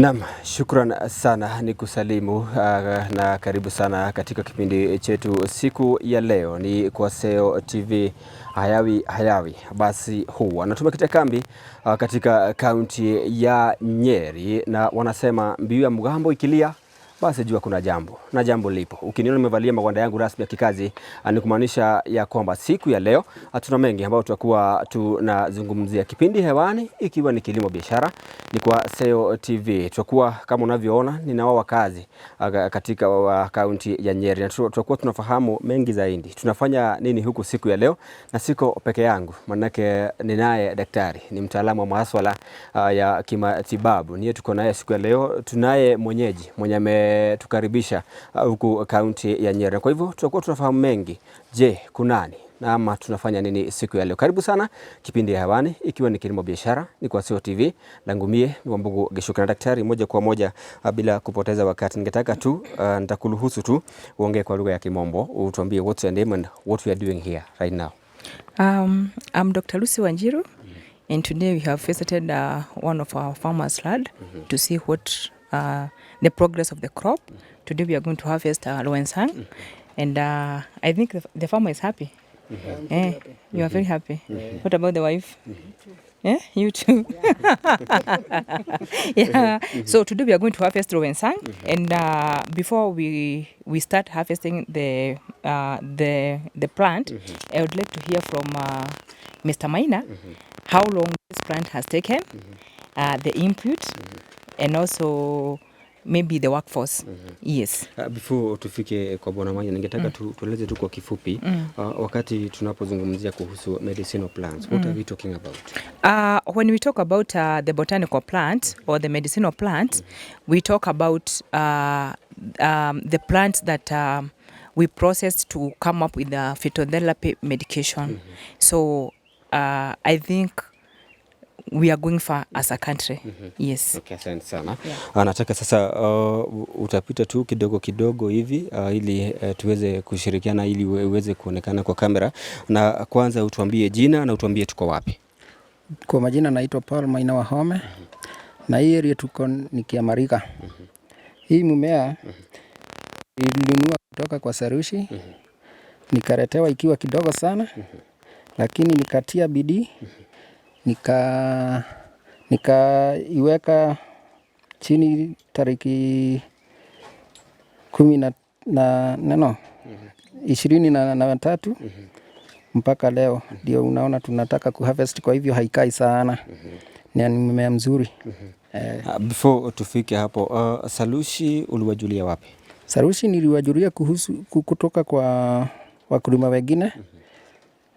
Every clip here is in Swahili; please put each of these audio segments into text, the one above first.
Naam, shukran sana ni kusalimu na karibu sana katika kipindi chetu siku ya leo. Ni kwa SEO TV hayawi basi huwa na tumekita kambi katika kaunti ya Nyeri, na wanasema mbiu ya mgambo ikilia basi jua kuna jambo, na jambo lipo. Ukiniona nimevalia magwanda yangu rasmi ya kikazi, ni kumaanisha ya kwamba siku ya leo tuna mengi ambayo tutakuwa tunazungumzia. Kipindi hewani ikiwa ni kilimo biashara, ni kwa SEO TV. Tutakuwa kama unavyoona ninao wakazi katika kaunti ya Nyeri, na tutakuwa tunafahamu mengi zaidi. Tunafanya nini huku siku ya leo, na siko peke yangu, manake ninaye daktari, ni mtaalamu wa masuala ya kimatibabu. Niye tuko naye siku ya leo, tunaye mwenyeji mwenye tukaribisha huku kaunti ya Nyeri. Kwa hivyo tutakuwa tunafahamu mengi. Je, kunani na ama tunafanya nini siku ya leo? Karibu sana kipindi ya hewani ikiwa ni kilimo biashara, ni kwa SEO TV. Langumie ni Wambugu Geshuka, na daktari moja kwa moja bila kupoteza wakati. Ningetaka tu nitakuruhusu tu uongee kwa lugha ya Kimombo, utuambie what's your name and what we are doing here right now. I'm Dr. Lucy Wanjiru, and today we have visited one of our farmers' land to see what the progress of the crop. Today we are going to harvest Lowenzang, and I think the farmer is happy. Happy. You are very happy. What about the wife? Yeah, you too. Yeah. So today we are going to harvest Lowenzang, and before we start harvesting the plant, I would like to hear from Mr. Maina how long this plant has taken, the input, and also maybe the workforce. Yes. Before tufike kwa Bwana Maina, ningetaka tueleze tu kwa kifupi wakati tunapozungumzia kuhusu medicinal plants, what are we talking about? When we talk about the botanical plant or the medicinal plant, we talk about the plants that we process to come up with the phytotherapy medication. So I think we are going far as a country. Yes. Okay, asante sana. Nataka sasa utapita tu kidogo hivi ili tuweze kushirikiana ili uweze kuonekana kwa kamera, na kwanza utuambie jina na utuambie tuko wapi. Kwa majina naitwa Paul Maina Wahome, na hii area tuko ni Kiamarika. Hii mmea nilinunua kutoka kwa Salushi, nikaretewa ikiwa kidogo sana, lakini nikatia bidii, nikaiweka chini tariki 23 mpaka leo. Ndio unaona tunataka kuharvest, kwa hivyo haikai sana. Ni mmea mzuri. Before tufike hapo, Salushi uliwajulia wapi? Salushi niliwajulia kutoka kwa wakulima wengine.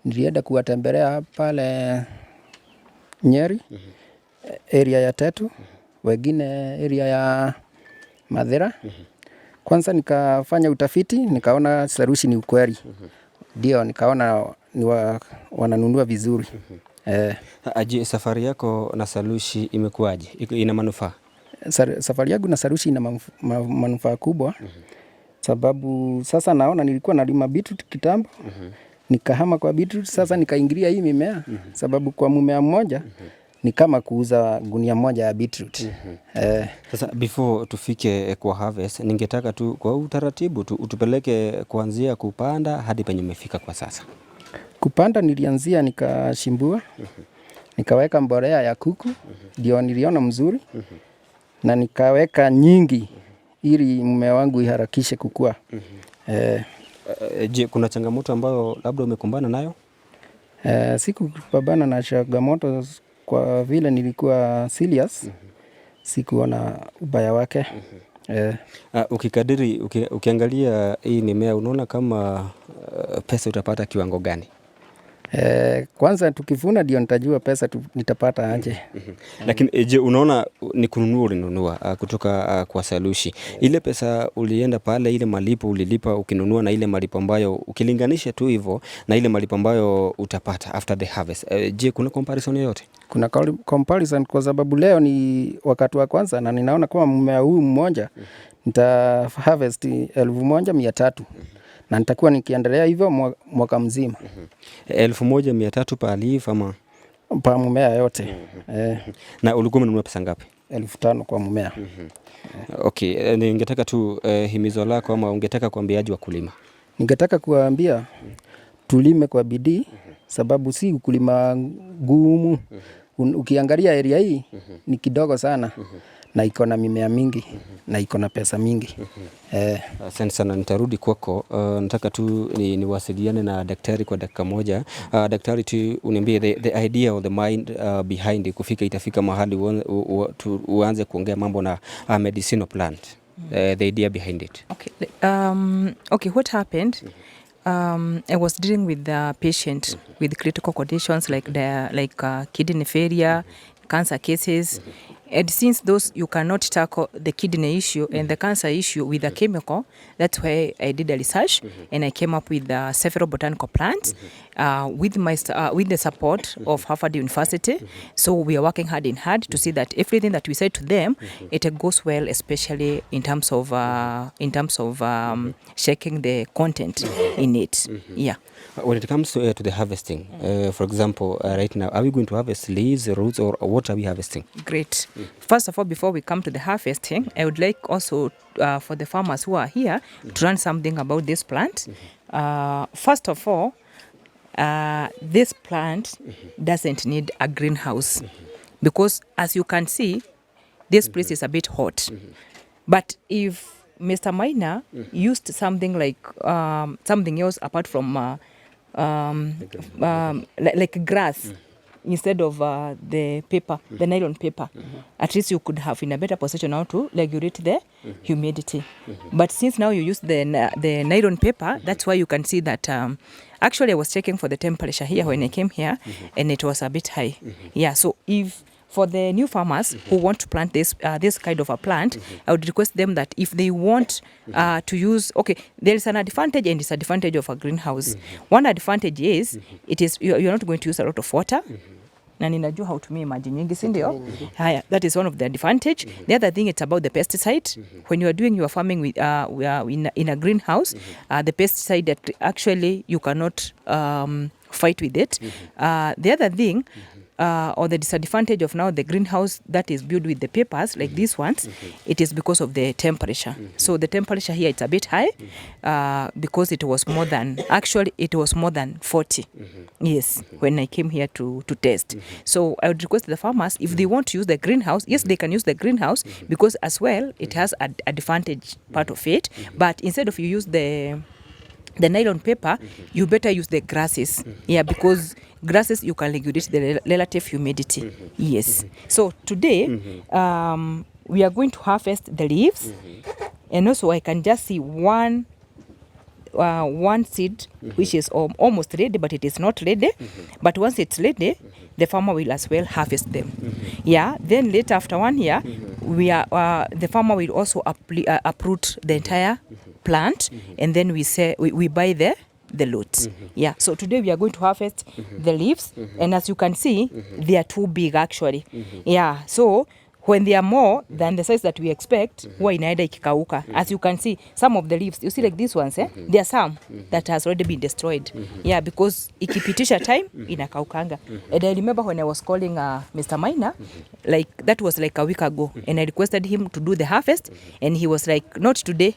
Nilienda kuwatembelea pale Nyeri, area ya Tetu, wengine area ya Madhera. Kwanza nikafanya utafiti, nikaona Salushi ni ukweli. Ndio nikaona wananunua vizuri. Aje, safari yako na Salushi imekuwaje? Ina manufaa? Safari yangu na Salushi ina manufaa kubwa. Sababu sasa naona nilikuwa nalima beetroot kitambo. Nikahama kwa beetroot, sasa nikaingilia hii mimea. Sababu kwa mmea mmoja ni kama kuuza gunia moja ya beetroot. Sasa before tufike kwa harvest, ningetaka tu kwa utaratibu tu utupeleke kuanzia kupanda hadi penye umefika kwa sasa. Kupanda nilianzia nikashimbua, nikaweka mbolea ya kuku, ndio niliona mzuri, na nikaweka nyingi ili mmea wangu iharakishe kukua. Je, kuna changamoto ambayo labda umekumbana nayo? Sikupambana na changamoto kwa vile nilikuwa serious. Sikuona ubaya wake. Ukikadiri, ukiangalia hii mimea, unaona kama pesa utapata kiwango gani? Kwanza tukivuna ndio nitajua pesa nitapata aje. Lakini je, unaona ni ulinunua kutoka kwa Salushi, ile pesa ulienda pale, ile malipo ulilipa ukinunua, na ile malipo ambayo ukilinganisha tu hivyo na ile malipo ambayo utapata after the harvest, je, kuna comparison yoyote? Kuna comparison kwa sababu leo ni wakati wa kwanza, na ninaona kama mmea huu mmoja nita harvest 1,300, na nitakuwa nikiendelea hivyo mwaka mzima. 1,300 pa leaf ama pa mmea yote? Na ulikuwa umenunua pesa ngapi? 5,000 kwa mmea. Okay, ningetaka tu himizo lako ama ungetaka kuambiaje wakulima? Ningetaka kuwaambia tulime kwa bidii, sababu si ukulima gumu. Ukiangalia area hii ni kidogo sana na iko na mimea mingi na iko na pesa mingi. Asante sana, nitarudi kwako. Nataka tu niwasiliane na daktari kwa dakika moja. Daktari, tu uniambie the idea or the mind behind kufika itafika mahali uanze kuongea mambo na medicinal plant. The idea behind it. Okay, what happened? I was dealing with the patient with critical conditions like kidney failure, cancer cases. And since those you cannot tackle the kidney issue and the cancer issue with a chemical, that's why I did a research and I came up with several botanical plants with the support of Harvard University. So we are working hand in hand to see that everything that we say to them, it goes well, especially in terms of checking the content in it. Yeah. When it comes to the harvesting, for example, right now, are we going to harvest leaves, roots, or what are we harvesting? Great. First of all, before we come to the harvesting, I would like also for the farmers who are here to learn something about this plant. First of all, this plant doesn't need a greenhouse because, as you can see, this place is a bit hot. But if Mr. Miner used something like something else apart from like grass, instead of the paper, the nylon paper, at least you could have in a better position now to regulate the humidity. But since now you use the nylon paper, that's why you can see that actually I was checking for the temperature here when I came here and it was a bit high. Yeah, so if for the new farmers who want to plant this kind of a plant, I would request them that if they want to use, okay, there is an advantage and disadvantage of a greenhouse. One advantage is you're not going to use a lot of water. Na ninajua hautumii maji nyingi, si ndio? Haya, that is one of the advantage. The other thing, it's about the pesticide. When you are doing your farming with in a greenhouse, the pesticide that actually you cannot fight with it. The other thing, or the disadvantage of now the greenhouse that is built with the papers like these ones, it is because of the temperature. So the temperature here, it's a bit high because it was more than 40. Yes, when I came here to test. So I would request the farmers, if they want to use the greenhouse, yes, they can use the greenhouse because as well, it has an advantage part of it. But instead of you use the nylon paper, you better use the grasses. Yeah, because grasses, you can regulate the relative humidity. Yes. So today, we are going to harvest the leaves. And also I can just see one seed, which is almost ready, but it is not ready. But once it's ready, the farmer will as well harvest them. Yeah. Then later, after 1 year, the farmer will also uproot the entire plant, and then we buy the loot. Yeah. So today we are going to harvest the leaves, and as you can see, they are too big actually. Yeah. So when they are more than the size that we expect, huwa inaenda ikikauka. As you can see, some of the leaves, you see like these ones, there are some that has already been destroyed. Yeah, because ikipitisha time, inakaukanga. And I remember when I was calling Mr. Miner, like that was like a week ago, and I requested him to do the harvest, and he was like, not today,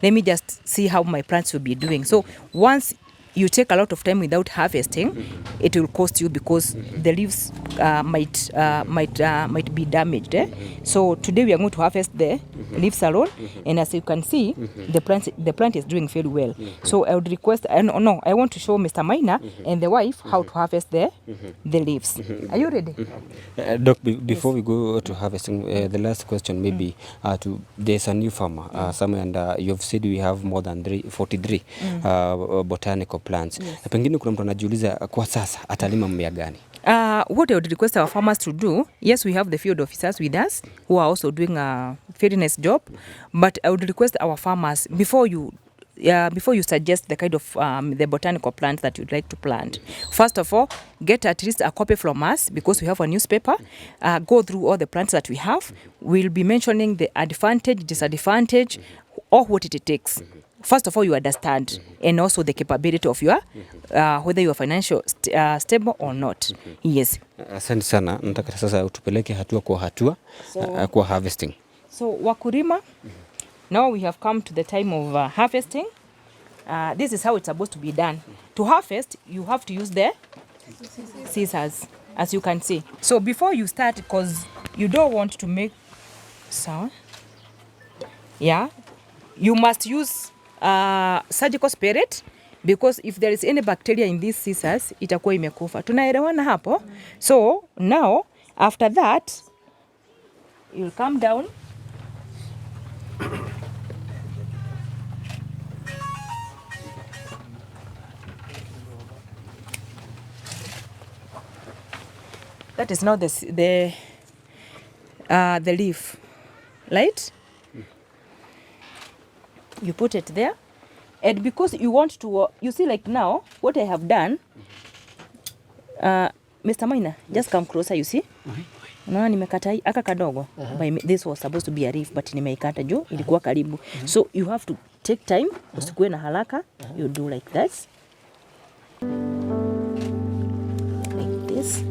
let me just see how my plants will be doing. So once you take a lot of time without harvesting, it will cost you because the leaves might be damaged. So today we are going to harvest the leaves alone, and as you can see, the plant is doing very well. So I would request, I want to show Mr. Miner and the wife how to harvest the leaves. Are you ready? Doc, before we go to harvesting, the last question maybe there's a new farmer somewhere, and you've said we have more than 43 botanical plants. Yes. Pengine kuna mtu anajiuliza kwa sasa atalima mmea gani? What I would request our farmers to do, yes, we have the field officers with us who are also doing a very nice job, but I would request our farmers, before you suggest the kind of the botanical plants that you'd like to plant, first of all, get at least a copy from us because we have a newspaper. Go through all the plants that we have. We'll be mentioning the advantage, disadvantage, or what it takes first of all you understand and also the capability of your whether you are financial stable or not. Yes. Asante sana, nataka sasa utupeleke hatua kwa hatua kwa harvesting. So wakulima, now we have come to the time of harvesting. This is how it's supposed to be done. To harvest, you have to use the scissors, as you can see. So before you start, because you don't want to make sound, yeah, you must use surgical spirit, because if there is any bacteria in these scissors, itakuwa imekufa. Tunaelewana hapo? So now, after that, you'll come down. That is now the leaf, right? You put it there, and because you want to, you see, like now, what I have done, Mr. Maina, just come closer, you see? Unaona nimekata aka kadogo. This was supposed to be a leaf, but nimeikata juu ilikuwa karibu. So you have to take time, usikuwe na haraka. You do like this. Like this.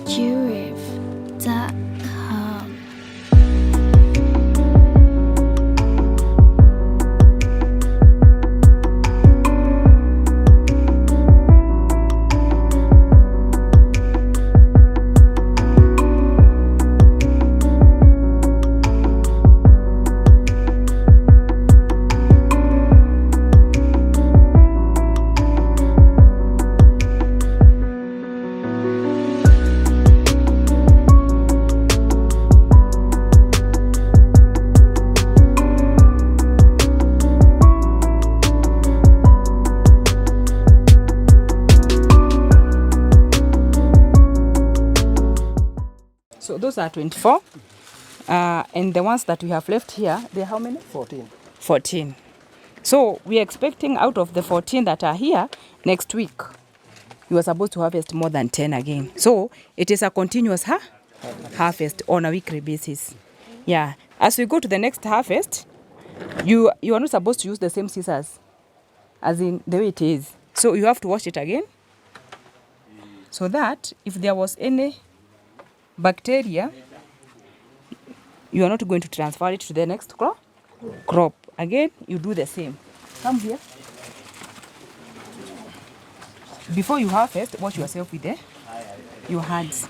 Curif.com. So those are 24. And the ones that we have left here, they're how many? 14. 14. So we are expecting out of the 14 that are here, next week, you are supposed to harvest more than 10 again. So it is a continuous harvest on a weekly basis. Yeah. As we go to the next harvest, you are not supposed to use the same scissors as in the way it is. So you have to wash it again, so that if there was any bacteria, you are not going to transfer it to the next crop. Again, you do the same. Come here. Before you harvest, wash yourself with your hands.